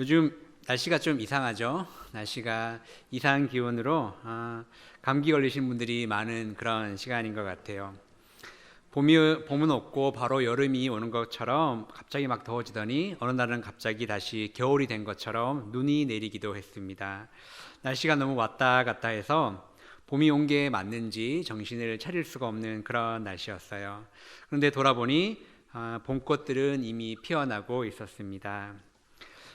요즘 날씨가 좀 이상하죠. 날씨가 이상 기온으로 감기 걸리신 분들이 많은 그런 시간인 것 같아요. 봄은 없고 바로 여름이 오는 것처럼 갑자기 막 더워지더니 어느 날은 갑자기 다시 겨울이 된 것처럼 눈이 내리기도 했습니다. 날씨가 너무 왔다 갔다 해서 봄이 온 게 맞는지 정신을 차릴 수가 없는 그런 날씨였어요. 그런데 돌아보니 봄꽃들은 이미 피어나고 있었습니다.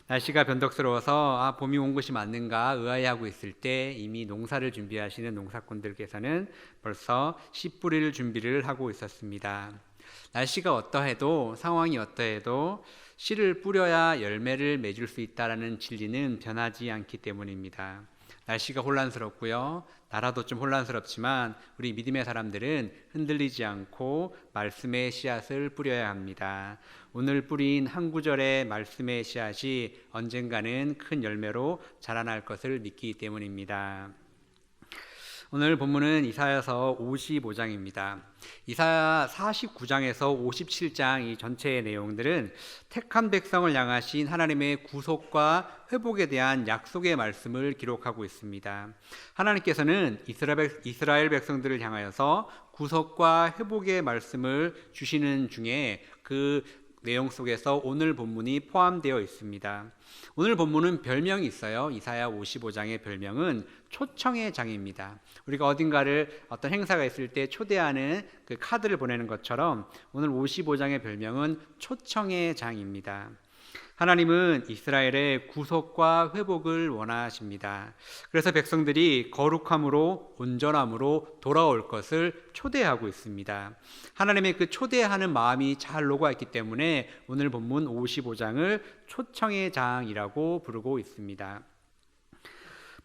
날씨가 변덕스러워서 봄이 온 것이 맞는가 의아해하고 있을 때 이미 농사를 준비하시는 농사꾼들께서는 벌써 씨 뿌릴 준비를 하고 있었습니다. 날씨가 어떠해도 상황이 어떠해도 씨를 뿌려야 열매를 맺을 수 있다는 진리는 변하지 않기 때문입니다. 날씨가 혼란스럽고요. 나라도 좀 혼란스럽지만 우리 믿음의 사람들은 흔들리지 않고 말씀의 씨앗을 뿌려야 합니다. 오늘 뿌린 한 구절의 말씀의 씨앗이 언젠가는 큰 열매로 자라날 것을 믿기 때문입니다. 오늘 본문은 이사야서 55장입니다. 이사야 49장에서 57장 이 전체의 내용들은 택한 백성을 향하신 하나님의 구속과 회복에 대한 약속의 말씀을 기록하고 있습니다. 하나님께서는 이스라엘 백성들을 향하여서 구속과 회복의 말씀을 주시는 중에 그 내용 속에서 오늘 본문이 포함되어 있습니다. 오늘 본문은 별명이 있어요. 이사야 55장의 별명은 초청의 장입니다. 우리가 어딘가를 어떤 행사가 있을 때 초대하는 그 카드를 보내는 것처럼 오늘 55장의 별명은 초청의 장입니다. 하나님은 이스라엘의 구속과 회복을 원하십니다. 그래서 백성들이 거룩함으로 온전함으로 돌아올 것을 초대하고 있습니다. 하나님의 그 초대하는 마음이 잘 녹아있기 때문에 오늘 본문 55장을 초청의 장이라고 부르고 있습니다.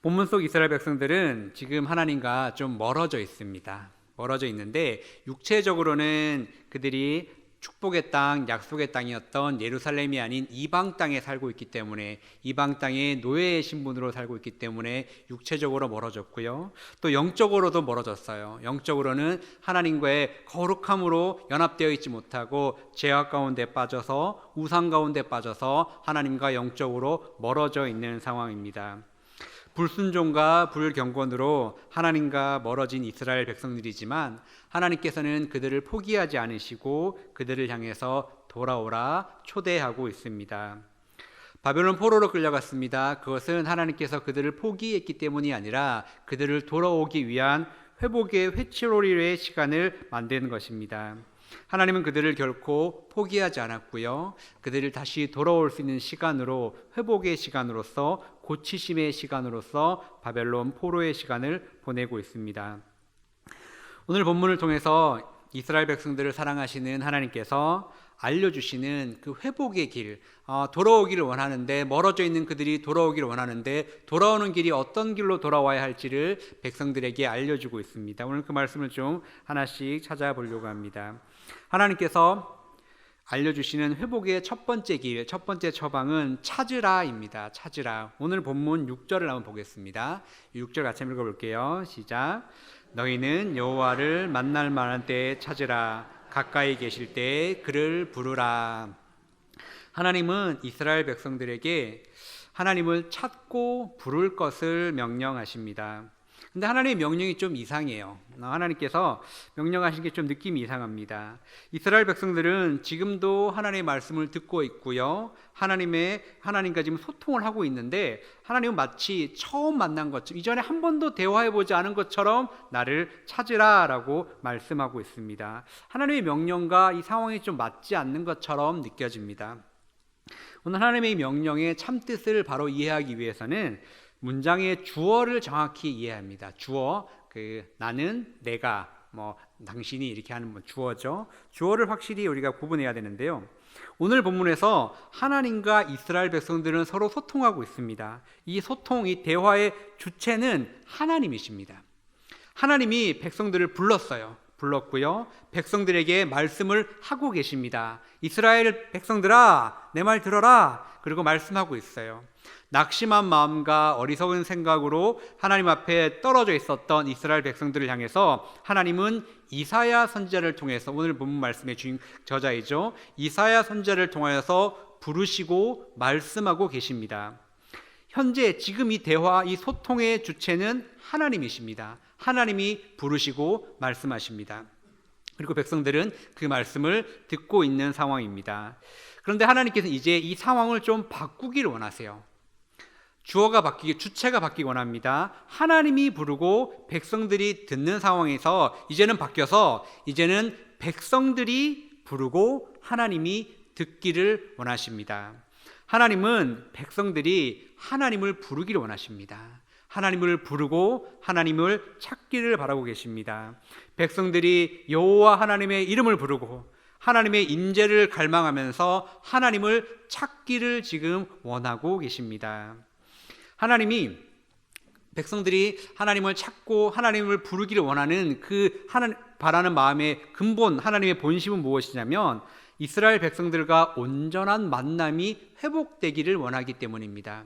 본문 속 이스라엘 백성들은 지금 하나님과 좀 멀어져 있습니다. 멀어져 있는데 육체적으로는 그들이 축복의 땅, 약속의 땅이었던 예루살렘이 아닌 이방 땅에 살고 있기 때문에 이방 땅의 노예의 신분으로 살고 있기 때문에 육체적으로 멀어졌고요. 또 영적으로도 멀어졌어요. 영적으로는 하나님과의 거룩함으로 연합되어 있지 못하고 죄악 가운데 빠져서 우상 가운데 빠져서 하나님과 영적으로 멀어져 있는 상황입니다. 불순종과 불경건으로 하나님과 멀어진 이스라엘 백성들이지만 하나님께서는 그들을 포기하지 않으시고 그들을 향해서 돌아오라 초대하고 있습니다. 바벨론 포로로 끌려갔습니다. 그것은 하나님께서 그들을 포기했기 때문이 아니라 그들을 돌아오기 위한 회복의 회초리의 시간을 만드는 것입니다. 하나님은 그들을 결코 포기하지 않았고요. 그들을 다시 돌아올 수 있는 시간으로 회복의 시간으로서 고치심의 시간으로서 바벨론 포로의 시간을 보내고 있습니다. 오늘 본문을 통해서 이스라엘 백성들을 사랑하시는 하나님께서 알려주시는 그 회복의 길, 돌아오기를 원하는데 멀어져 있는 그들이 돌아오기를 원하는데 돌아오는 길이 어떤 길로 돌아와야 할지를 백성들에게 알려주고 있습니다. 오늘 그 말씀을 좀 하나씩 찾아보려고 합니다. 하나님께서 알려주시는 회복의 첫 번째 길, 첫 번째 처방은 찾으라입니다. 찾으라. 오늘 본문 6절을 한번 보겠습니다. 6절 같이 한번 읽어볼게요. 시작. 너희는 여호와를 만날 만한 때에 찾으라. 가까이 계실 때에 그를 부르라. 하나님은 이스라엘 백성들에게 하나님을 찾고 부를 것을 명령하십니다. 근데 하나님의 명령이 좀 이상해요. 하나님께서 명령하신 게 좀 느낌이 이상합니다. 이스라엘 백성들은 지금도 하나님의 말씀을 듣고 있고요. 하나님과 지금 소통을 하고 있는데 하나님은 마치 처음 만난 것처럼 이전에 한 번도 대화해보지 않은 것처럼 나를 찾으라라고 말씀하고 있습니다. 하나님의 명령과 이 상황이 좀 맞지 않는 것처럼 느껴집니다. 오늘 하나님의 명령의 참뜻을 바로 이해하기 위해서는 문장의 주어를 정확히 이해합니다. 주어, 나는, 내가, 당신이 이렇게 하는 주어죠. 주어를 확실히 우리가 구분해야 되는데요. 오늘 본문에서 하나님과 이스라엘 백성들은 서로 소통하고 있습니다. 이 소통, 이 대화의 주체는 하나님이십니다. 하나님이 백성들을 불렀고요. 백성들에게 말씀을 하고 계십니다. 이스라엘 백성들아, 내 말 들어라. 그리고 말씀하고 있어요. 낙심한 마음과 어리석은 생각으로 하나님 앞에 떨어져 있었던 이스라엘 백성들을 향해서 하나님은 이사야 선지자를 통해서 오늘 본문 말씀의 저자이죠. 이사야 선지자를 통하여서 부르시고 말씀하고 계십니다. 현재 지금 이 대화, 이 소통의 주체는 하나님이십니다. 하나님이 부르시고 말씀하십니다. 그리고 백성들은 그 말씀을 듣고 있는 상황입니다. 그런데 하나님께서는 이제 이 상황을 좀 바꾸기를 원하세요. 주체가 바뀌기 원합니다. 하나님이 부르고 백성들이 듣는 상황에서 이제는 바뀌어서 이제는 백성들이 부르고 하나님이 듣기를 원하십니다. 하나님은 백성들이 하나님을 부르기를 원하십니다. 하나님을 부르고 하나님을 찾기를 바라고 계십니다. 백성들이 여호와 하나님의 이름을 부르고 하나님의 임재를 갈망하면서 하나님을 찾기를 지금 원하고 계십니다. 하나님이 백성들이 하나님을 찾고 하나님을 부르기를 원하는 그 바라는 마음의 근본, 하나님의 본심은 무엇이냐면 이스라엘 백성들과 온전한 만남이 회복되기를 원하기 때문입니다.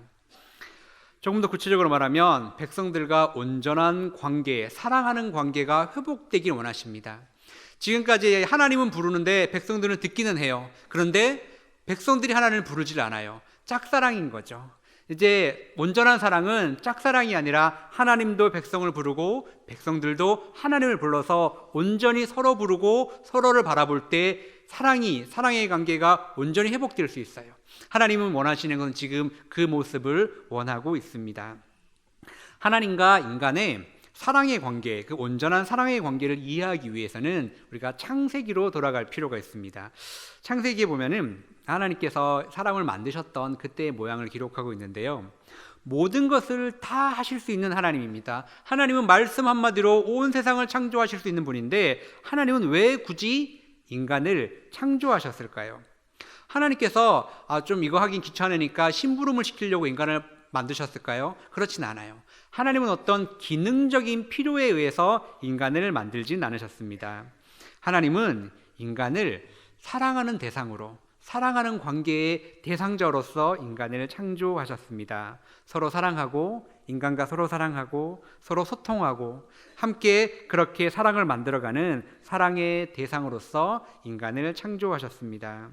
조금 더 구체적으로 말하면 백성들과 온전한 관계, 사랑하는 관계가 회복되기를 원하십니다. 지금까지 하나님은 부르는데 백성들은 듣기는 해요. 그런데 백성들이 하나님을 부르질 않아요. 짝사랑인 거죠. 이제 온전한 사랑은 짝사랑이 아니라 하나님도 백성을 부르고 백성들도 하나님을 불러서 온전히 서로 부르고 서로를 바라볼 때 사랑의 관계가 온전히 회복될 수 있어요. 하나님은 원하시는 건 지금 그 모습을 원하고 있습니다. 하나님과 인간의 사랑의 관계, 그 온전한 사랑의 관계를 이해하기 위해서는 우리가 창세기로 돌아갈 필요가 있습니다. 창세기에 보면은 하나님께서 사람을 만드셨던 그때의 모양을 기록하고 있는데요. 모든 것을 다 하실 수 있는 하나님입니다. 하나님은 말씀 한마디로 온 세상을 창조하실 수 있는 분인데 하나님은 왜 굳이 인간을 창조하셨을까요? 하나님께서 좀 이거 하긴 귀찮으니까 심부름을 시키려고 인간을 만드셨을까요? 그렇진 않아요. 하나님은 어떤 기능적인 필요에 의해서 인간을 만들진 않으셨습니다. 하나님은 인간을 사랑하는 대상으로, 사랑하는 관계의 대상자로서 인간을 창조하셨습니다. 서로 사랑하고 인간과 서로 사랑하고 서로 소통하고 함께 그렇게 사랑을 만들어가는 사랑의 대상으로서 인간을 창조하셨습니다.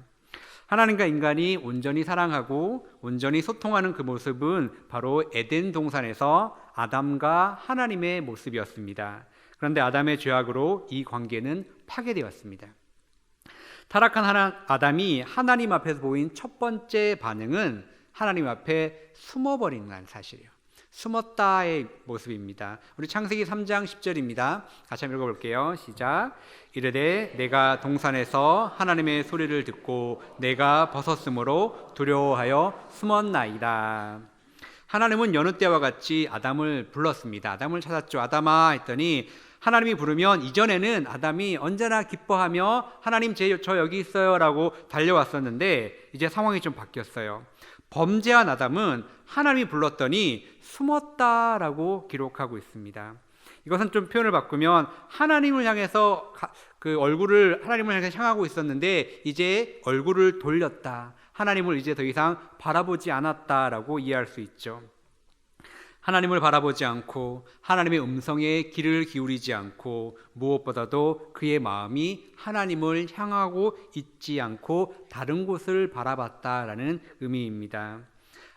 하나님과 인간이 온전히 사랑하고 온전히 소통하는 그 모습은 바로 에덴 동산에서 아담과 하나님의 모습이었습니다. 그런데 아담의 죄악으로 이 관계는 파괴되었습니다. 타락한 아담이 하나님 앞에서 보인 첫 번째 반응은 하나님 앞에 숨어버리는 사실이에요. 숨었다의 모습입니다. 우리 창세기 3장 10절입니다. 같이 한번 읽어볼게요. 시작. 이르되 내가 동산에서 하나님의 소리를 듣고 내가 벗었으므로 두려워하여 숨었나이다. 하나님은 여느 때와 같이 아담을 불렀습니다. 아담을 찾았죠. 아담아 했더니 하나님이 부르면 이전에는 아담이 언제나 기뻐하며 하나님 저 여기 있어요 라고 달려왔었는데 이제 상황이 좀 바뀌었어요. 범죄한 아담은 하나님이 불렀더니 숨었다라고 기록하고 있습니다. 이것은 좀 표현을 바꾸면 하나님을 향해서 하나님을 향하고 있었는데 이제 얼굴을 돌렸다. 하나님을 이제 더 이상 바라보지 않았다라고 이해할 수 있죠. 하나님을 바라보지 않고 하나님의 음성에 귀를 기울이지 않고 무엇보다도 그의 마음이 하나님을 향하고 있지 않고 다른 곳을 바라봤다라는 의미입니다.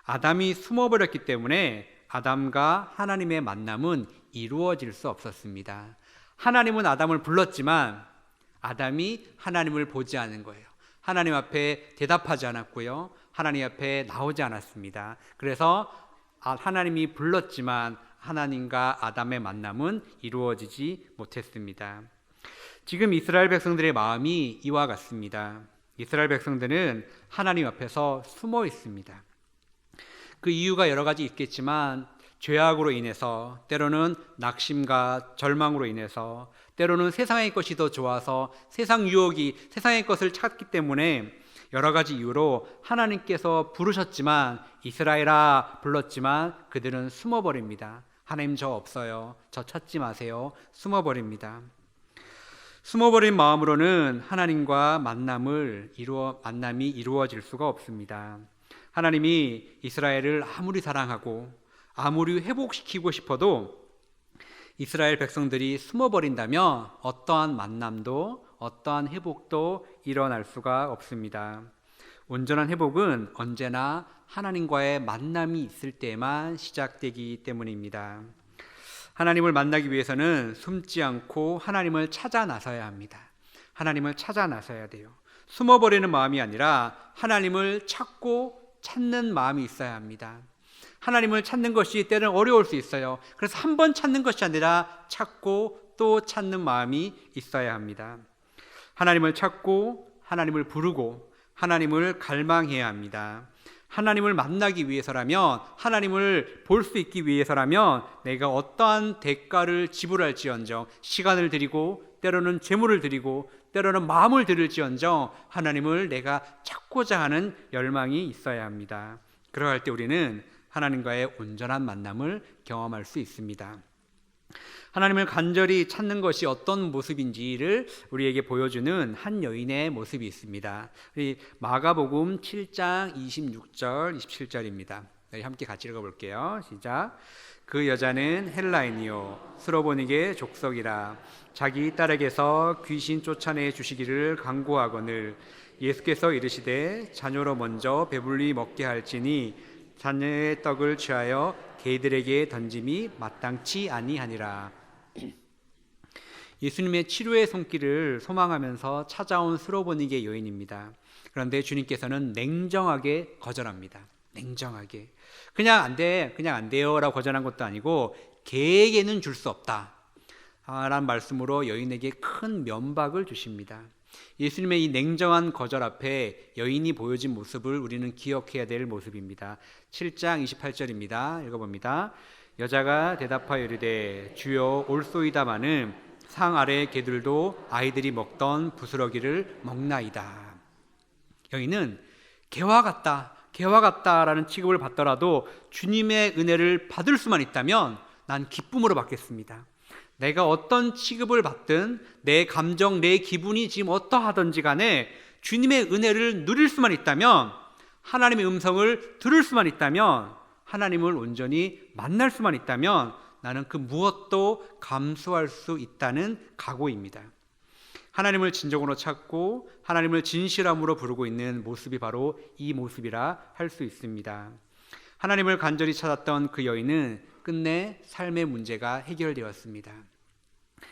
아담이 숨어버렸기 때문에 아담과 하나님의 만남은 이루어질 수 없었습니다. 하나님은 아담을 불렀지만 아담이 하나님을 보지 않은 거예요. 하나님 앞에 대답하지 않았고요. 하나님 앞에 나오지 않았습니다. 그래서 하나님이 불렀지만 하나님과 아담의 만남은 이루어지지 못했습니다. 지금 이스라엘 백성들의 마음이 이와 같습니다. 이스라엘 백성들은 하나님 앞에서 숨어 있습니다. 그 이유가 여러 가지 있겠지만 죄악으로 인해서, 때로는 낙심과 절망으로 인해서, 때로는 세상의 것이 더 좋아서 세상의 것을 찾기 때문에 여러 가지 이유로 하나님께서 부르셨지만, 이스라엘아 불렀지만 그들은 숨어버립니다. 하나님 저 없어요. 저 찾지 마세요. 숨어버립니다. 숨어버린 마음으로는 하나님과 만남이 이루어질 수가 없습니다. 하나님이 이스라엘을 아무리 사랑하고 아무리 회복시키고 싶어도 이스라엘 백성들이 숨어버린다면 어떠한 만남도 어떠한 회복도 일어날 수가 없습니다. 온전한 회복은 언제나 하나님과의 만남이 있을 때만 시작되기 때문입니다. 하나님을 만나기 위해서는 숨지 않고 하나님을 찾아 나서야 합니다. 하나님을 찾아 나서야 돼요. 숨어버리는 마음이 아니라 하나님을 찾는 마음이 있어야 합니다. 하나님을 찾는 것이 때는 어려울 수 있어요. 그래서 한 번 찾는 것이 아니라 찾고 또 찾는 마음이 있어야 합니다. 하나님을 찾고 하나님을 부르고 하나님을 갈망해야 합니다. 하나님을 만나기 위해서라면, 하나님을 볼 수 있기 위해서라면 내가 어떠한 대가를 지불할지언정, 시간을 드리고 때로는 재물을 드리고 때로는 마음을 드릴지언정 하나님을 내가 찾고자 하는 열망이 있어야 합니다. 그러할 때 우리는 하나님과의 온전한 만남을 경험할 수 있습니다. 하나님을 간절히 찾는 것이 어떤 모습인지를 우리에게 보여주는 한 여인의 모습이 있습니다. 우리 마가복음 7장 26절, 27절입니다. 함께 같이 읽어볼게요. 시작. 그 여자는 헬라인이요 스로보닉의 족속이라 자기 딸에게서 귀신 쫓아내 주시기를 간구하거늘 예수께서 이르시되 자녀로 먼저 배불리 먹게 할지니 자녀의 떡을 취하여 개들에게 던짐이 마땅치 아니하니라. 예수님의 치료의 손길을 소망하면서 찾아온 스로보닉의 여인입니다. 그런데 주님께서는 냉정하게 거절합니다. 냉정하게. 그냥 안 돼요 라고 거절한 것도 아니고 개에게는 줄 수 없다 라는 말씀으로 여인에게 큰 면박을 주십니다. 예수님의 이 냉정한 거절 앞에 여인이 보여진 모습을 우리는 기억해야 될 모습입니다. 7장 28절입니다. 읽어봅니다. 여자가 대답하여 이르되 주여 올소이다마는 상 아래 개들도 아이들이 먹던 부스러기를 먹나이다. 여인은 개와 같다라는 취급을 받더라도 주님의 은혜를 받을 수만 있다면 난 기쁨으로 받겠습니다. 내가 어떤 취급을 받든 내 감정, 내 기분이 지금 어떠하든지 간에 주님의 은혜를 누릴 수만 있다면, 하나님의 음성을 들을 수만 있다면, 하나님을 온전히 만날 수만 있다면 나는 그 무엇도 감수할 수 있다는 각오입니다. 하나님을 진정으로 찾고 하나님을 진실함으로 부르고 있는 모습이 바로 이 모습이라 할 수 있습니다. 하나님을 간절히 찾았던 그 여인은 끝내 삶의 문제가 해결되었습니다.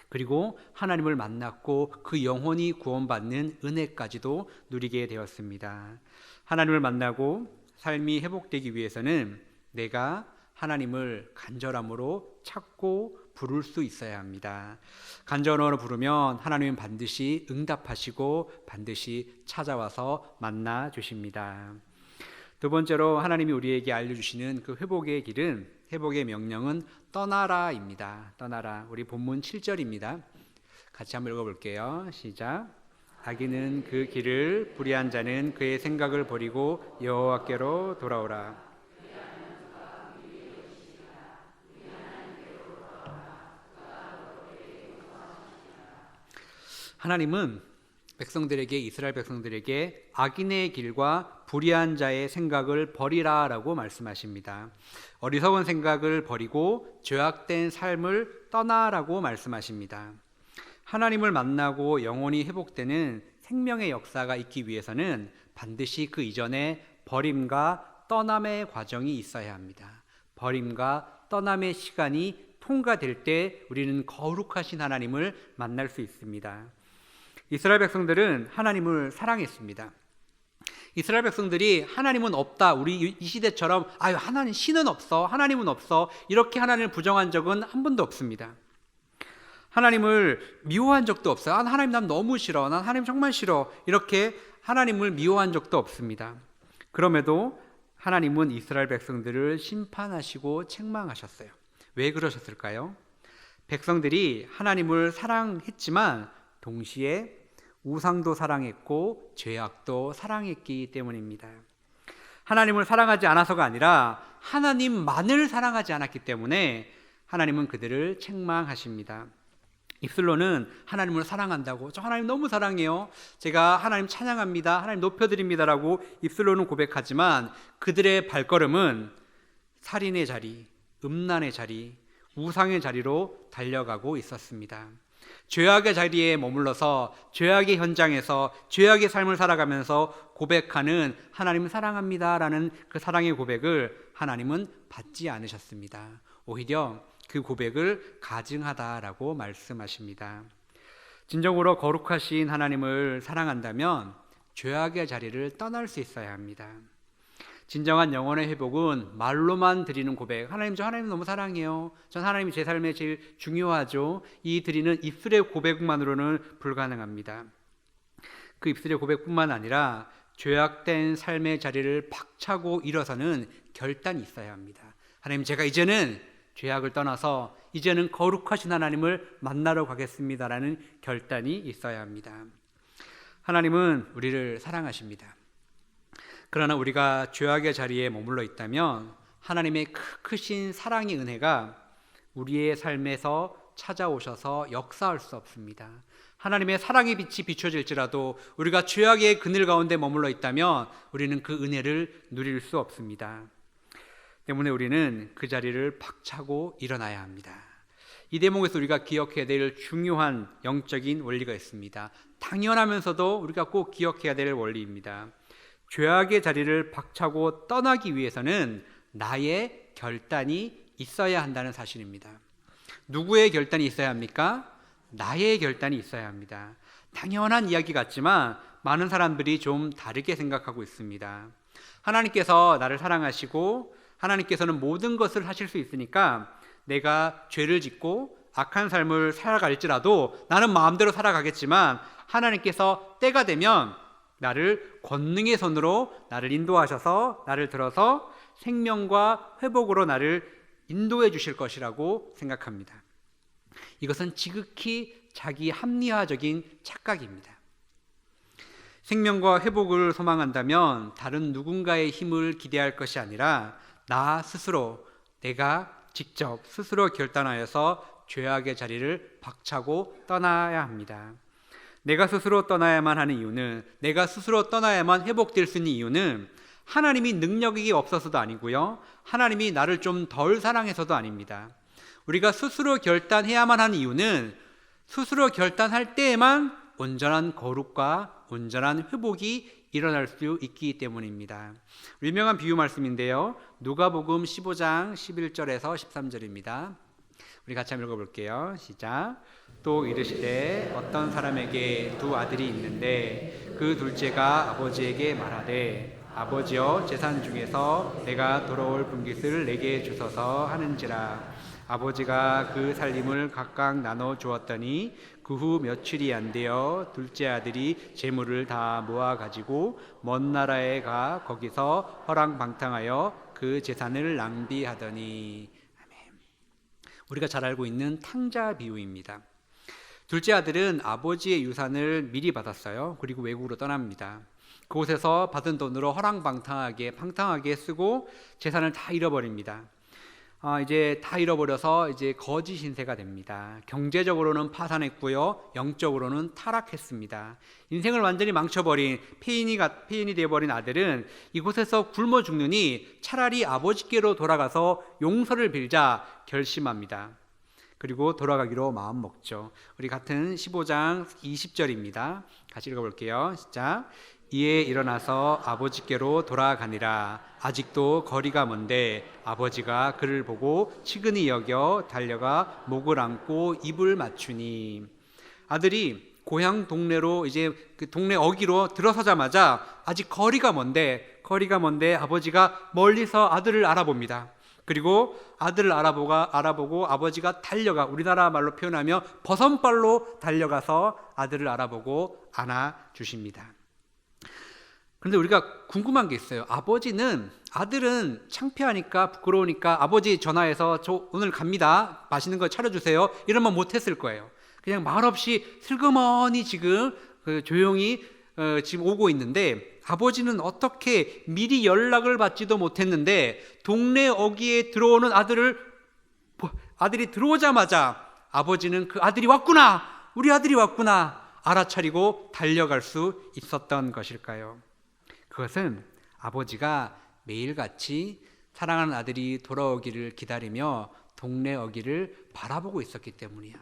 그리고 하나님을 만났고 그 영혼이 구원받는 은혜까지도 누리게 되었습니다. 하나님을 만나고 삶이 회복되기 위해서는 내가 하나님을 간절함으로 찾고 부를 수 있어야 합니다. 간절함으로 부르면 하나님은 반드시 응답하시고 반드시 찾아와서 만나 주십니다. 두 번째로 하나님이 우리에게 알려주시는 그 회복의 길은, 회복의 명령은 떠나라입니다. 떠나라. 우리 본문 7절입니다. 같이 한번 읽어볼게요. 시작. 악인은 그 길을, 불의한 자는 그의 생각을 버리고 여호와께로 돌아오라. 하나님은 백성들에게, 이스라엘 백성들에게 악인의 길과 불의한 자의 생각을 버리라라고 말씀하십니다. 어리석은 생각을 버리고 죄악된 삶을 떠나라고 말씀하십니다. 하나님을 만나고 영혼이 회복되는 생명의 역사가 있기 위해서는 반드시 그 이전에 버림과 떠남의 과정이 있어야 합니다. 버림과 떠남의 시간이 통과될 때 우리는 거룩하신 하나님을 만날 수 있습니다. 이스라엘 백성들은 하나님을 사랑했습니다. 이스라엘 백성들이 하나님은 없다, 우리 이 시대처럼 하나님, 신은 없어, 하나님은 없어, 이렇게 하나님을 부정한 적은 한 번도 없습니다. 하나님을 미워한 적도 없어요. 하나님 난 너무 싫어, 난 하나님 정말 싫어, 이렇게 하나님을 미워한 적도 없습니다. 그럼에도 하나님은 이스라엘 백성들을 심판하시고 책망하셨어요. 왜 그러셨을까요? 백성들이 하나님을 사랑했지만 동시에 우상도 사랑했고 죄악도 사랑했기 때문입니다. 하나님을 사랑하지 않아서가 아니라 하나님만을 사랑하지 않았기 때문에 하나님은 그들을 책망하십니다. 입술로는 하나님을 사랑한다고, 저 하나님 너무 사랑해요, 제가 하나님 찬양합니다, 하나님 높여드립니다라고 입술로는 고백하지만 그들의 발걸음은 살인의 자리, 음란의 자리, 우상의 자리로 달려가고 있었습니다. 죄악의 자리에 머물러서 죄악의 현장에서 죄악의 삶을 살아가면서 고백하는 하나님 사랑합니다라는 그 사랑의 고백을 하나님은 받지 않으셨습니다. 오히려 그 고백을 가증하다라고 말씀하십니다. 진정으로 거룩하신 하나님을 사랑한다면 죄악의 자리를 떠날 수 있어야 합니다. 진정한 영혼의 회복은 말로만 드리는 고백, 하나님 저 하나님 너무 사랑해요, 전 하나님이 제 삶에 제일 중요하죠, 이 드리는 입술의 고백만으로는 불가능합니다. 그 입술의 고백뿐만 아니라 죄악된 삶의 자리를 박차고 일어서는 결단이 있어야 합니다. 하나님, 제가 이제는 죄악을 떠나서 이제는 거룩하신 하나님을 만나러 가겠습니다라는 결단이 있어야 합니다. 하나님은 우리를 사랑하십니다. 그러나 우리가 죄악의 자리에 머물러 있다면 하나님의 크신 사랑의 은혜가 우리의 삶에서 찾아오셔서 역사할 수 없습니다. 하나님의 사랑의 빛이 비춰질지라도 우리가 죄악의 그늘 가운데 머물러 있다면 우리는 그 은혜를 누릴 수 없습니다. 때문에 우리는 그 자리를 박차고 일어나야 합니다. 이 대목에서 우리가 기억해야 될 중요한 영적인 원리가 있습니다. 당연하면서도 우리가 꼭 기억해야 될 원리입니다. 죄악의 자리를 박차고 떠나기 위해서는 나의 결단이 있어야 한다는 사실입니다. 누구의 결단이 있어야 합니까? 나의 결단이 있어야 합니다. 당연한 이야기 같지만 많은 사람들이 좀 다르게 생각하고 있습니다. 하나님께서 나를 사랑하시고 하나님께서는 모든 것을 하실 수 있으니까 내가 죄를 짓고 악한 삶을 살아갈지라도 나는 마음대로 살아가겠지만 하나님께서 때가 되면 나를 권능의 손으로 나를 인도하셔서 나를 들어서 생명과 회복으로 나를 인도해 주실 것이라고 생각합니다. 이것은 지극히 자기 합리화적인 착각입니다. 생명과 회복을 소망한다면 다른 누군가의 힘을 기대할 것이 아니라 나 스스로, 내가 직접 스스로 결단하여서 죄악의 자리를 박차고 떠나야 합니다. 내가 스스로 떠나야만 하는 이유는, 내가 스스로 떠나야만 회복될 수 있는 이유는 하나님이 능력이 없어서도 아니고요, 하나님이 나를 좀 덜 사랑해서도 아닙니다. 우리가 스스로 결단해야만 하는 이유는 스스로 결단할 때에만 온전한 거룩과 온전한 회복이 일어날 수 있기 때문입니다. 유명한 비유 말씀인데요, 누가복음 15장 11절에서 13절입니다. 우리 같이 한번 읽어볼게요. 시작. 또 이르시되 어떤 사람에게 두 아들이 있는데 그 둘째가 아버지에게 말하되 아버지여, 재산 중에서 내가 돌아올 분깃을 내게 주소서 하는지라. 아버지가 그 살림을 각각 나눠 주었더니 그 후 며칠이 안 되어 둘째 아들이 재물을 다 모아 가지고 먼 나라에 가 거기서 허랑방탕하여 그 재산을 낭비하더니. 아멘. 우리가 잘 알고 있는 탕자 비유입니다. 둘째 아들은 아버지의 유산을 미리 받았어요. 그리고 외국으로 떠납니다. 그곳에서 받은 돈으로 방탕하게 쓰고 재산을 다 잃어버립니다. 이제 다 잃어버려서 이제 거지 신세가 됩니다. 경제적으로는 파산했고요, 영적으로는 타락했습니다. 인생을 완전히 망쳐버린 폐인이 되어버린 아들은 이곳에서 굶어 죽느니 차라리 아버지께로 돌아가서 용서를 빌자 결심합니다. 그리고 돌아가기로 마음 먹죠. 우리 같은 15장 20절입니다. 같이 읽어볼게요. 시작. 이에 일어나서 아버지께로 돌아가니라. 아직도 거리가 먼데 아버지가 그를 보고 치근히 여겨 달려가 목을 안고 입을 맞추니. 아들이 고향 동네로 이제 그 동네 어귀로 들어서자마자 아직 거리가 먼데 아버지가 멀리서 아들을 알아봅니다. 그리고 아들을 알아보고 아버지가 달려가, 우리나라 말로 표현하면 버선발로 달려가서 아들을 알아보고 안아주십니다. 그런데 우리가 궁금한 게 있어요. 아들은 창피하니까 부끄러우니까 아버지 전화해서 저 오늘 갑니다, 맛있는 거 차려주세요 이러면 못했을 거예요. 그냥 말없이 슬그머니 지금 조용히 지금 오고 있는데, 아버지는 어떻게 미리 연락을 받지도 못했는데 동네 어귀에 들어오는 아들이 들어오자마자 아버지는 그 아들이 왔구나, 우리 아들이 왔구나 알아차리고 달려갈 수 있었던 것일까요? 그것은 아버지가 매일같이 사랑하는 아들이 돌아오기를 기다리며 동네 어귀를 바라보고 있었기 때문이야.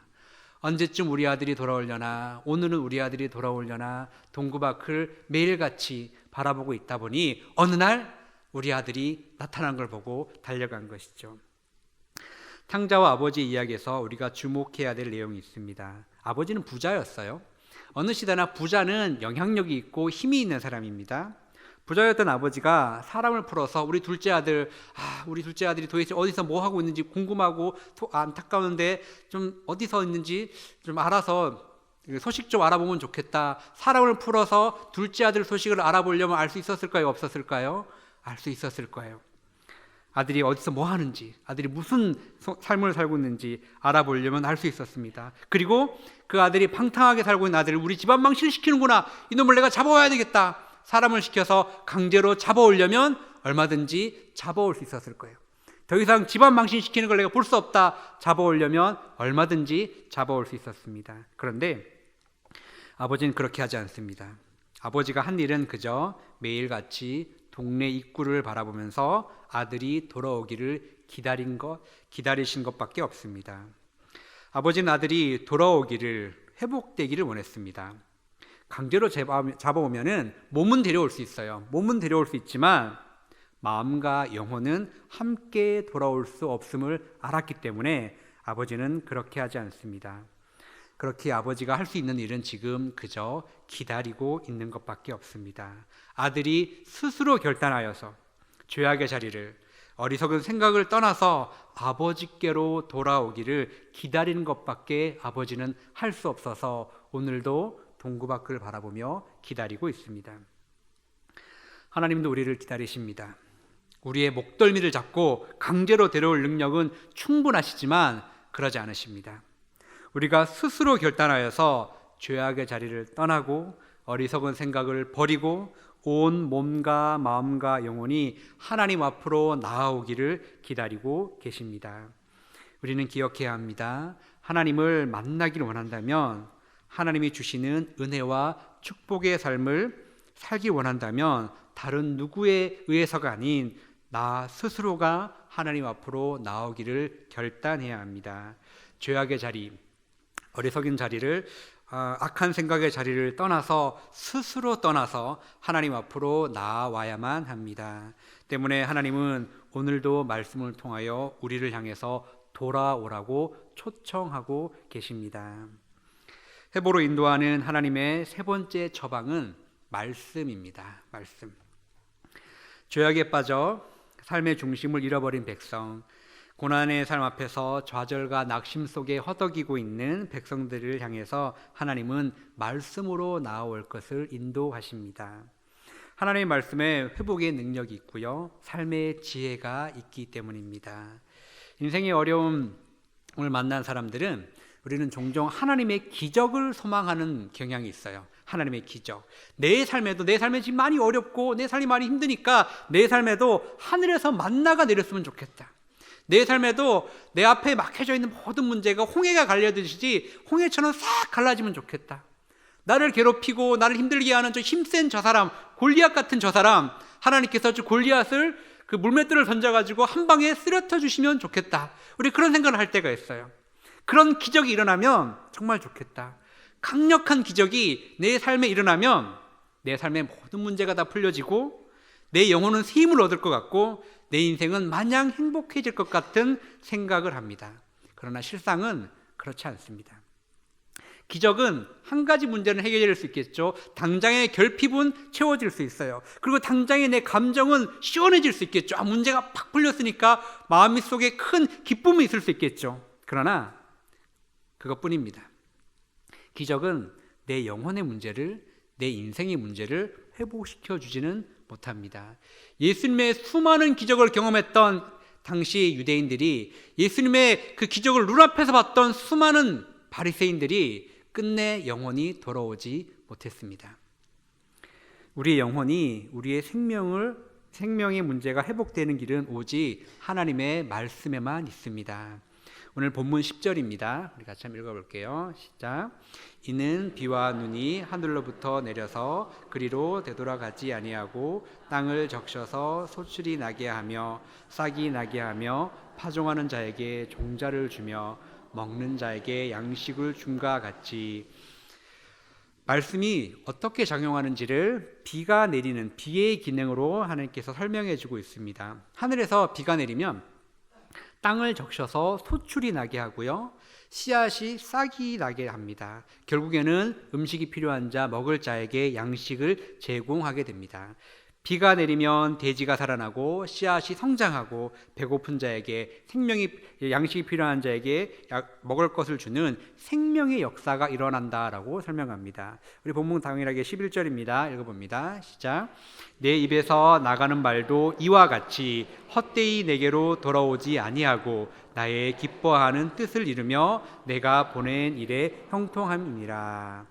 언제쯤 우리 아들이 돌아오려나, 오늘은 우리 아들이 돌아오려나 동구밖을 매일같이 바라보고 있다 보니 어느 날 우리 아들이 나타난 걸 보고 달려간 것이죠. 탕자와 아버지 이야기에서 우리가 주목해야 될 내용이 있습니다. 아버지는 부자였어요. 어느 시대나 부자는 영향력이 있고 힘이 있는 사람입니다. 부자였던 아버지가 사람을 풀어서 우리 둘째 아들이 도대체 어디서 뭐 하고 있는지 궁금하고 안타까운데 좀 어디서 있는지 좀 알아서 소식 좀 알아보면 좋겠다. 사람을 풀어서 둘째 아들 소식을 알아보려면 알 수 있었을까요? 없었을까요? 알 수 있었을 거예요. 아들이 어디서 뭐 하는지, 아들이 무슨 삶을 살고 있는지 알아보려면 알 수 있었습니다. 그리고 그 아들이 방탕하게 살고 있는 아들을 우리 집안 망신시키는구나, 이놈을 내가 잡아와야 되겠다. 사람을 시켜서 강제로 잡아오려면 얼마든지 잡아올 수 있었을 거예요. 더 이상 집안 망신시키는 걸 내가 볼 수 없다. 잡아오려면 얼마든지 잡아올 수 있었습니다. 그런데 아버지는 그렇게 하지 않습니다. 아버지가 한 일은 그저 매일같이 동네 입구를 바라보면서 아들이 돌아오기를 기다리신 것밖에 없습니다. 아버지는 아들이 돌아오기를, 회복되기를 원했습니다. 강제로 잡아오면은 몸은 데려올 수 있어요. 몸은 데려올 수 있지만 마음과 영혼은 함께 돌아올 수 없음을 알았기 때문에 아버지는 그렇게 하지 않습니다. 그렇게 아버지가 할 수 있는 일은 지금 그저 기다리고 있는 것밖에 없습니다. 아들이 스스로 결단하여서 죄악의 자리를, 어리석은 생각을 떠나서 아버지께로 돌아오기를 기다리는 것밖에 아버지는 할 수 없어서 오늘도 동구 밖을 바라보며 기다리고 있습니다. 하나님도 우리를 기다리십니다. 우리의 목덜미를 잡고 강제로 데려올 능력은 충분하시지만 그러지 않으십니다. 우리가 스스로 결단하여서 죄악의 자리를 떠나고 어리석은 생각을 버리고 온 몸과 마음과 영혼이 하나님 앞으로 나아오기를 기다리고 계십니다. 우리는 기억해야 합니다. 하나님을 만나기를 원한다면, 하나님이 주시는 은혜와 축복의 삶을 살기 원한다면 다른 누구에 의해서가 아닌 나 스스로가 하나님 앞으로 나오기를 결단해야 합니다. 죄악의 자리, 어리석은 자리를, 악한 생각의 자리를 떠나서 스스로 떠나서 하나님 앞으로 나아와야만 합니다. 때문에 하나님은 오늘도 말씀을 통하여 우리를 향해서 돌아오라고 초청하고 계십니다. 회복으로 인도하는 하나님의 세 번째 처방은 말씀입니다. 말씀. 죄악에 빠져 삶의 중심을 잃어버린 백성, 고난의 삶 앞에서 좌절과 낙심 속에 허덕이고 있는 백성들을 향해서 하나님은 말씀으로 나아올 것을 인도하십니다. 하나님의 말씀에 회복의 능력이 있고요, 삶의 지혜가 있기 때문입니다. 인생의 어려움을 만난 사람들은 우리는 종종 하나님의 기적을 소망하는 경향이 있어요. 하나님의 기적. 내 삶에도, 내 삶이 지금 많이 어렵고 내 삶이 많이 힘드니까 내 삶에도 하늘에서 만나가 내렸으면 좋겠다. 내 삶에도 내 앞에 막혀져 있는 모든 문제가 홍해가 갈려듯이 홍해처럼 싹 갈라지면 좋겠다. 나를 괴롭히고 나를 힘들게 하는 저 힘센 저 사람, 골리앗 같은 저 사람, 하나님께서 저 골리앗을 그 물맷돌을 던져가지고 한 방에 쓰러뜨려 주시면 좋겠다. 우리 그런 생각을 할 때가 있어요. 그런 기적이 일어나면 정말 좋겠다. 강력한 기적이 내 삶에 일어나면 내 삶의 모든 문제가 다 풀려지고 내 영혼은 새 힘을 얻을 것 같고 내 인생은 마냥 행복해질 것 같은 생각을 합니다. 그러나 실상은 그렇지 않습니다. 기적은 한 가지 문제는 해결될 수 있겠죠. 당장의 결핍은 채워질 수 있어요. 그리고 당장의 내 감정은 시원해질 수 있겠죠. 문제가 팍 풀렸으니까 마음속에 큰 기쁨이 있을 수 있겠죠. 그러나 그것뿐입니다. 기적은 내 영혼의 문제를, 내 인생의 문제를 회복시켜 주지는 못합니다. 예수님의 수많은 기적을 경험했던 당시 유대인들이, 예수님의 그 기적을 눈앞에서 봤던 수많은 바리새인들이 끝내 영혼이 돌아오지 못했습니다. 우리의 영혼이, 우리의 생명의 문제가 회복되는 길은 오직 하나님의 말씀에만 있습니다. 오늘 본문 10절입니다. 우리 같이 한번 읽어볼게요. 시작. 이는 비와 눈이 하늘로부터 내려서 그리로 되돌아가지 아니하고 땅을 적셔서 소출이 나게 하며 싹이 나게 하며 파종하는 자에게 종자를 주며 먹는 자에게 양식을 줌과 같이. 말씀이 어떻게 작용하는지를 비가 내리는 비의 기능으로 하나님께서 설명해 주고 있습니다. 하늘에서 비가 내리면 땅을 적셔서 소출이 나게 하고요, 씨앗이 싹이 나게 합니다. 결국에는 음식이 필요한 자, 먹을 자에게 양식을 제공하게 됩니다. 비가 내리면 대지가 살아나고 씨앗이 성장하고 배고픈 자에게 양식이 필요한 자에게 먹을 것을 주는 생명의 역사가 일어난다라고 설명합니다. 우리 본문 당일하게 11절입니다. 읽어봅니다. 시작. 내 입에서 나가는 말도 이와 같이 헛되이 내게로 돌아오지 아니하고 나의 기뻐하는 뜻을 이루며 내가 보낸 일에 형통함이니라.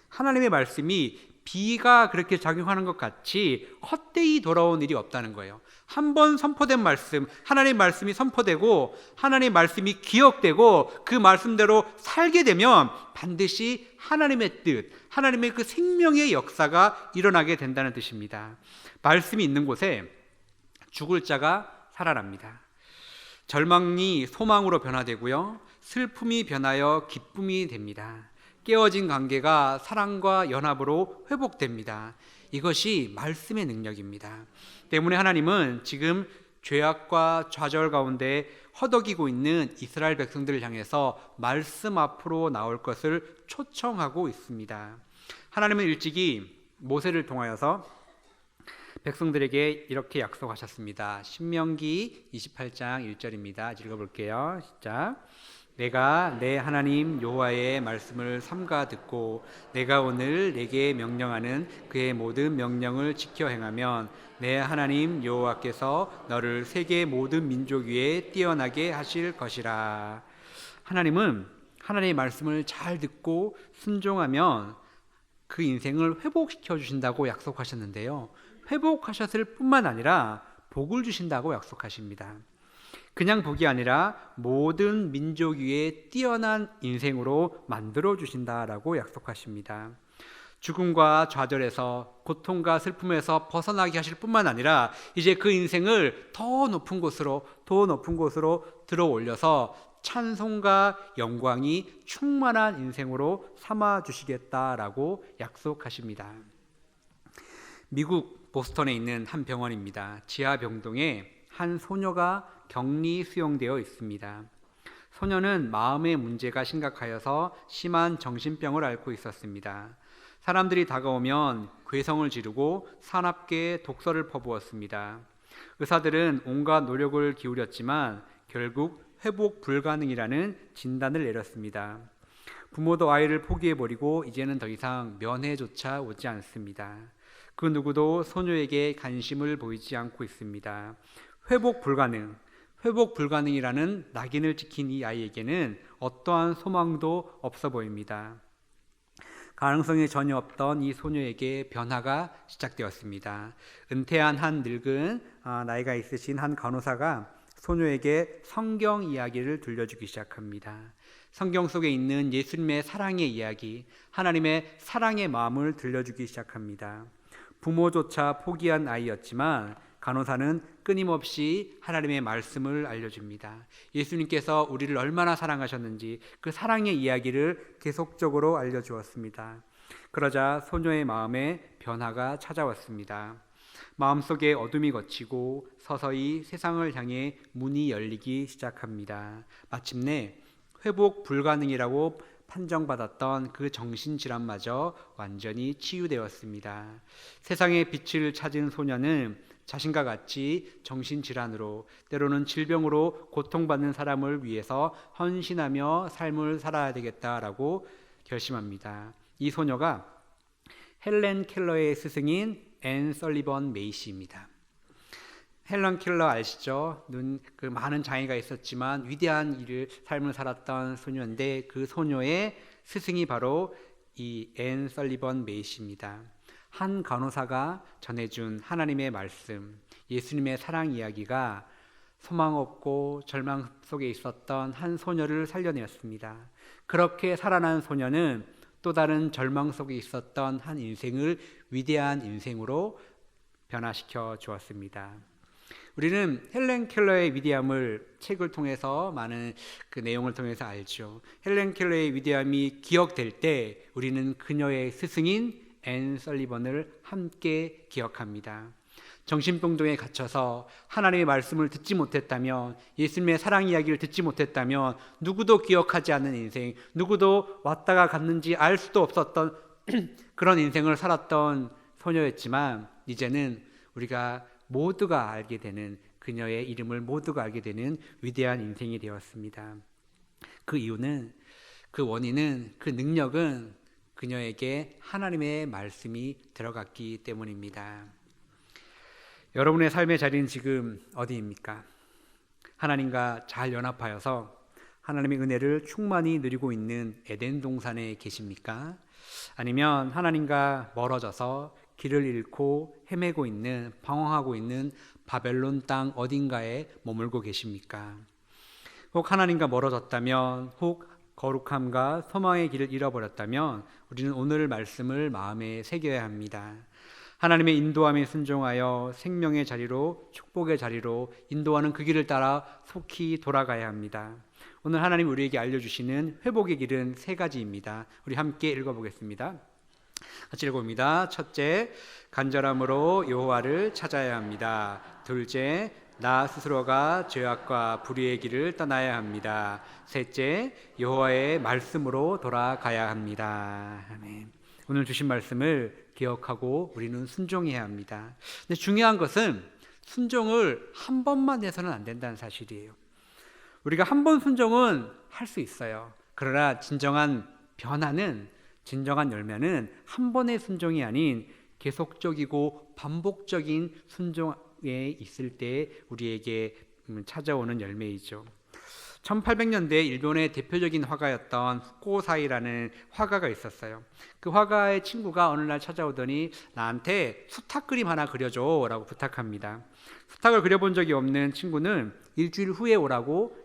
하나님의 말씀이 비가 그렇게 작용하는 것 같이 헛되이 돌아온 일이 없다는 거예요. 한 번 선포된 말씀, 하나님의 말씀이 선포되고 하나님의 말씀이 기억되고 그 말씀대로 살게 되면 반드시 하나님의 뜻, 하나님의 그 생명의 역사가 일어나게 된다는 뜻입니다. 말씀이 있는 곳에 죽을 자가 살아납니다. 절망이 소망으로 변화되고요, 슬픔이 변하여 기쁨이 됩니다. 깨어진 관계가 사랑과 연합으로 회복됩니다. 이것이 말씀의 능력입니다. 때문에 하나님은 지금 죄악과 좌절 가운데 허덕이고 있는 이스라엘 백성들을 향해서 말씀 앞으로 나올 것을 초청하고 있습니다. 하나님은 일찍이 모세를 통하여서 백성들에게 이렇게 약속하셨습니다. 신명기 28장 1절입니다. 읽어볼게요. 시작. 내가 내 하나님 여호와의 말씀을 삼가 듣고 내가 오늘 내게 명령하는 그의 모든 명령을 지켜 행하면 내 하나님 여호와께서 너를 세계 모든 민족 위에 뛰어나게 하실 것이라. 하나님은 하나님의 말씀을 잘 듣고 순종하면 그 인생을 회복시켜 주신다고 약속하셨는데요, 회복하셨을 뿐만 아니라 복을 주신다고 약속하십니다. 그냥 복이 아니라 모든 민족 위에 뛰어난 인생으로 만들어 주신다라고 약속하십니다. 죽음과 좌절에서, 고통과 슬픔에서 벗어나게 하실 뿐만 아니라 이제 그 인생을 더 높은 곳으로 들어 올려서 찬송과 영광이 충만한 인생으로 삼아 주시겠다라고 약속하십니다. 미국 보스턴에 있는 한 병원입니다. 지하병동에 한 소녀가 격리 수용되어 있습니다. 소녀는 마음의 문제가 심각하여서 심한 정신병을 앓고 있었습니다. 사람들이 다가오면 괴성을 지르고 사납게 독설을 퍼부었습니다. 의사들은 온갖 노력을 기울였지만 결국 회복 불가능이라는 진단을 내렸습니다. 부모도 아이를 포기해버리고 이제는 더 이상 면회조차 오지 않습니다. 그 누구도 소녀에게 관심을 보이지 않고 있습니다. 회복 불가능이라는 낙인을 찍힌 이 아이에게는 어떠한 소망도 없어 보입니다. 가능성이 전혀 없던 이 소녀에게 변화가 시작되었습니다. 은퇴한 한 늙은 나이가 있으신 한 간호사가 소녀에게 성경 이야기를 들려주기 시작합니다. 성경 속에 있는 예수님의 사랑의 이야기, 하나님의 사랑의 마음을 들려주기 시작합니다. 부모조차 포기한 아이였지만 간호사는 끊임없이 하나님의 말씀을 알려줍니다. 예수님께서 우리를 얼마나 사랑하셨는지 그 사랑의 이야기를 계속적으로 알려주었습니다. 그러자 소녀의 마음에 변화가 찾아왔습니다. 마음속에 어둠이 걷히고 서서히 세상을 향해 문이 열리기 시작합니다. 마침내 회복 불가능이라고 판정받았던 그 정신질환마저 완전히 치유되었습니다. 세상의 빛을 찾은 소녀는 자신과 같이 정신질환으로, 때로는 질병으로 고통받는 사람을 위해서 헌신하며 삶을 살아야 되겠다라고 결심합니다. 이 소녀가 헬렌 켈러의 스승인 앤 설리번 메이시입니다. 헬렌 켈러 아시죠? 그 많은 장애가 있었지만 위대한 삶을 살았던 소녀인데 그 소녀의 스승이 바로 이 앤 설리번 메이시입니다. 한 간호사가 전해준 하나님의 말씀, 예수님의 사랑 이야기가 소망 없고 절망 속에 있었던 한 소녀를 살려내었습니다. 그렇게 살아난 소녀는 또 다른 절망 속에 있었던 한 인생을 위대한 인생으로 변화시켜 주었습니다. 우리는 헬렌 켈러의 위대함을 책을 통해서 많은 그 내용을 통해서 알죠. 헬렌 켈러의 위대함이 기억될 때 우리는 그녀의 스승인 앤 설리번을 함께 기억합니다. 정신병동에 갇혀서 하나님의 말씀을 듣지 못했다면, 예수님의 사랑 이야기를 듣지 못했다면 누구도 기억하지 않는 인생, 누구도 왔다가 갔는지 알 수도 없었던 그런 인생을 살았던 소녀였지만, 이제는 우리가 모두가 알게 되는, 그녀의 이름을 모두가 알게 되는 위대한 인생이 되었습니다. 그 이유는, 그 원인은, 그 능력은 그녀에게 하나님의 말씀이 들어갔기 때문입니다. 여러분의 삶의 자리는 지금 어디입니까? 하나님과 잘 연합하여서 하나님의 은혜를 충만히 누리고 있는 에덴 동산에 계십니까? 아니면 하나님과 멀어져서 길을 잃고 헤매고 있는, 방황하고 있는 바벨론 땅 어딘가에 머물고 계십니까? 혹 하나님과 멀어졌다면, 혹 거룩함과 소망의 길을 잃어버렸다면 우리는 오늘 말씀을 마음에 새겨야 합니다. 하나님의 인도함에 순종하여 생명의 자리로, 축복의 자리로 인도하는 그 길을 따라 속히 돌아가야 합니다. 오늘 하나님 우리에게 알려주시는 회복의 길은 세 가지입니다. 우리 함께 읽어보겠습니다. 같이 읽어봅니다. 첫째, 간절함으로 여호와를 찾아야 합니다. 둘째, 나 스스로가 죄악과 불의의 길을 떠나야 합니다. 셋째, 여호와의 말씀으로 돌아가야 합니다. 아멘. 오늘 주신 말씀을 기억하고 우리는 순종해야 합니다. 근데 중요한 것은 순종을 한 번만 해서는 안 된다는 사실이에요. 우리가 한 번 순종은 할 수 있어요. 그러나 진정한 변화는, 진정한 열매는 한 번의 순종이 아닌 계속적이고 반복적인 순종에 있을 때 우리에게 찾아오는 열매이죠. 1800년대 일본의 대표적인 화가였던 후코사이라는 화가가 있었어요. 그 화가의 친구가 어느 날 찾아오더니 나한테 수탉 그림 하나 그려줘 라고 부탁합니다. 수탉을 그려본 적이 없는 친구는 일주일 후에 오라고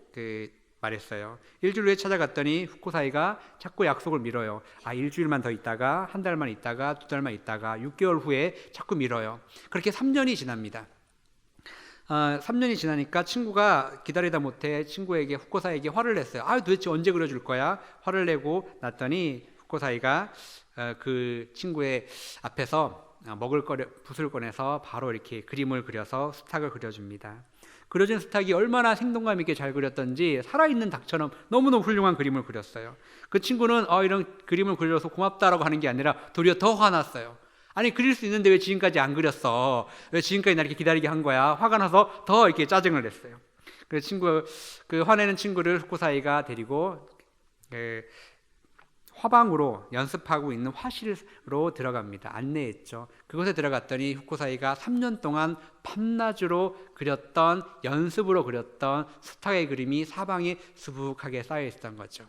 말했어요. 일주일 후에 찾아갔더니 후코사이가 자꾸 약속을 미뤄요. 일주일만 더 있다가, 한 달만 있다가, 두 달만 있다가, 6개월 후에 자꾸 미뤄요. 그렇게 3년이 지납니다. 3년이 지나니까 친구가 기다리다 못해 친구에게, 후코사이에게 화를 냈어요. 도대체 언제 그려줄 거야? 화를 내고 났더니 후코사이가 그 친구의 앞에서 먹을 붓을 꺼내서 바로 이렇게 그림을 그려서 수탉을 그려줍니다. 그려진 수탉이 얼마나 생동감 있게 잘 그렸던지 살아있는 닭처럼 너무너무 훌륭한 그림을 그렸어요. 그 친구는 이런 그림을 그려줘서 고맙다라고 하는 게 아니라 도리어 더 화났어요. 아니, 그릴 수 있는데 왜 지금까지 안 그렸어? 왜 지금까지 나 이렇게 기다리게 한 거야? 화가 나서 더 이렇게 짜증을 냈어요. 그래서 그 화내는 친구를 후코사이가 데리고 화방으로 연습하고 있는 화실로 들어갑니다. 안내했죠. 그곳에 들어갔더니 후코사이가 3년 동안 밤낮으로 그렸던, 연습으로 그렸던 수탉의 그림이 사방에 수북하게 쌓여 있었던 거죠.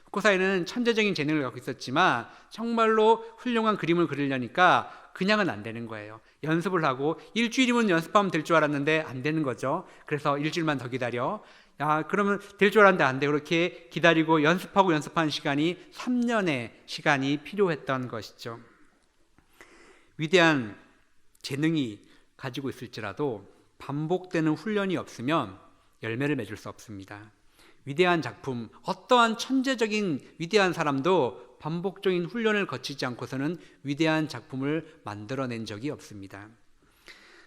후코사이는 천재적인 재능을 갖고 있었지만 정말로 훌륭한 그림을 그리려니까 그냥은 안 되는 거예요. 연습을 하고 일주일이면 연습하면 될 줄 알았는데 안 되는 거죠. 그래서 일주일만 더 기다려. 그러면 될 줄 알았는데 안 돼. 그렇게 기다리고 연습하는 시간이 3년의 시간이 필요했던 것이죠. 위대한 재능이 가지고 있을지라도 반복되는 훈련이 없으면 열매를 맺을 수 없습니다. 위대한 작품, 어떠한 천재적인 위대한 사람도 반복적인 훈련을 거치지 않고서는 위대한 작품을 만들어낸 적이 없습니다.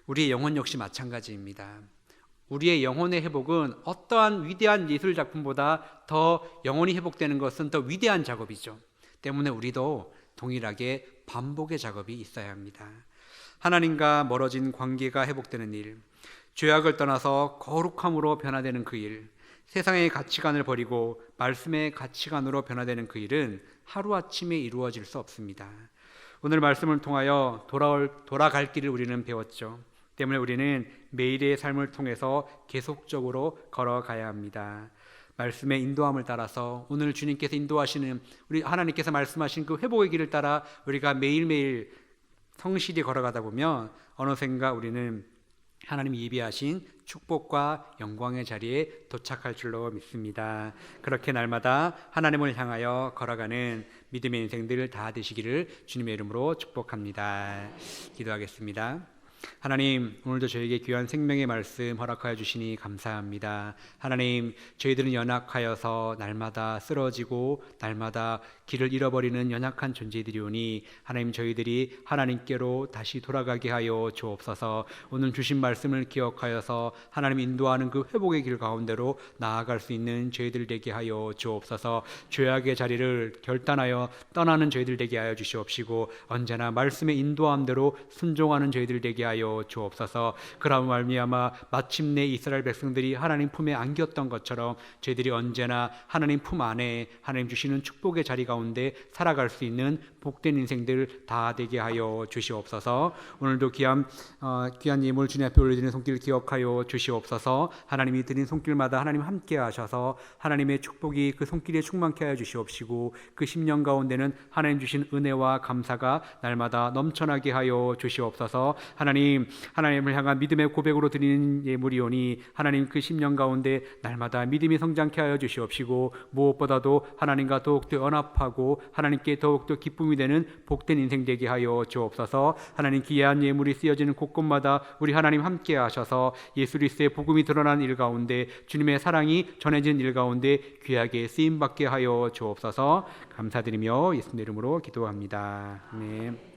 우리의 영혼 역시 마찬가지입니다. 우리의 영혼의 회복은 어떠한 위대한 예술 작품보다 더 영혼이 회복되는 것은 더 위대한 작업이죠. 때문에 우리도 동일하게 반복의 작업이 있어야 합니다. 하나님과 멀어진 관계가 회복되는 일, 죄악을 떠나서 거룩함으로 변화되는 그 일, 세상의 가치관을 버리고 말씀의 가치관으로 변화되는 그 일은 하루아침에 이루어질 수 없습니다. 오늘 말씀을 통하여 돌아갈 길을 우리는 배웠죠. 때문에 우리는 매일의 삶을 통해서 계속적으로 걸어가야 합니다. 말씀의 인도함을 따라서 오늘 주님께서 인도하시는, 우리 하나님께서 말씀하신 그 회복의 길을 따라 우리가 매일매일 성실히 걸어가다 보면 어느샌가 우리는 하나님이 예비하신 축복과 영광의 자리에 도착할 줄로 믿습니다. 그렇게 날마다 하나님을 향하여 걸어가는 믿음의 인생들 다 되시기를 주님의 이름으로 축복합니다. 기도하겠습니다. 하나님, 오늘도 저에게 귀한 생명의 말씀 허락하여 주시니 감사합니다. 하나님, 저희들은 연약하여서 날마다 쓰러지고 날마다 길을 잃어버리는 연약한 존재들이오니 하나님, 저희들이 하나님께로 다시 돌아가게 하여 주옵소서. 오늘 주신 말씀을 기억하여서 하나님 인도하는 그 회복의 길 가운데로 나아갈 수 있는 저희들 되게 하여 주옵소서. 죄악의 자리를 결단하여 떠나는 저희들 되게 하여 주시옵시고, 언제나 말씀의 인도함대로 순종하는 저희들 되게 하여 주옵소서. 그러한 말미암아 마침내 이스라엘 백성들이 하나님 품에 안겼던 것처럼 저희들이 언제나 하나님 품 안에 하나님 주시는 축복의 자리 가운데 살아갈 수 있는 복된 인생들 다 되게 하여 주시옵소서. 오늘도 귀한 예물 주님 앞에 올려드리는 손길 기억하여 주시옵소서. 하나님이 드린 손길마다 하나님 함께 하셔서 하나님의 축복이 그 손길에 충만케 하여 주시옵시고, 그 10년 가운데는 하나님 주신 은혜와 감사가 날마다 넘쳐나게 하여 주시옵소서. 하나님을 향한 믿음의 고백으로 드리는 예물이오니 하나님 그 10년 가운데 날마다 믿음이 성장케 하여 주시옵시고, 무엇보다도 하나님과 더욱더 연합하고 하나님께 더욱더 기쁨이 되는 복된 인생 되게 하여 주옵소서. 하나님, 귀한 예물이 쓰여지는 곳곳마다 우리 하나님 함께 하셔서 예수 그리스도의 복음이 드러난 일 가운데, 주님의 사랑이 전해진 일 가운데 귀하게 쓰임받게 하여 주옵소서. 감사드리며 예수님 이름으로 기도합니다. 아멘.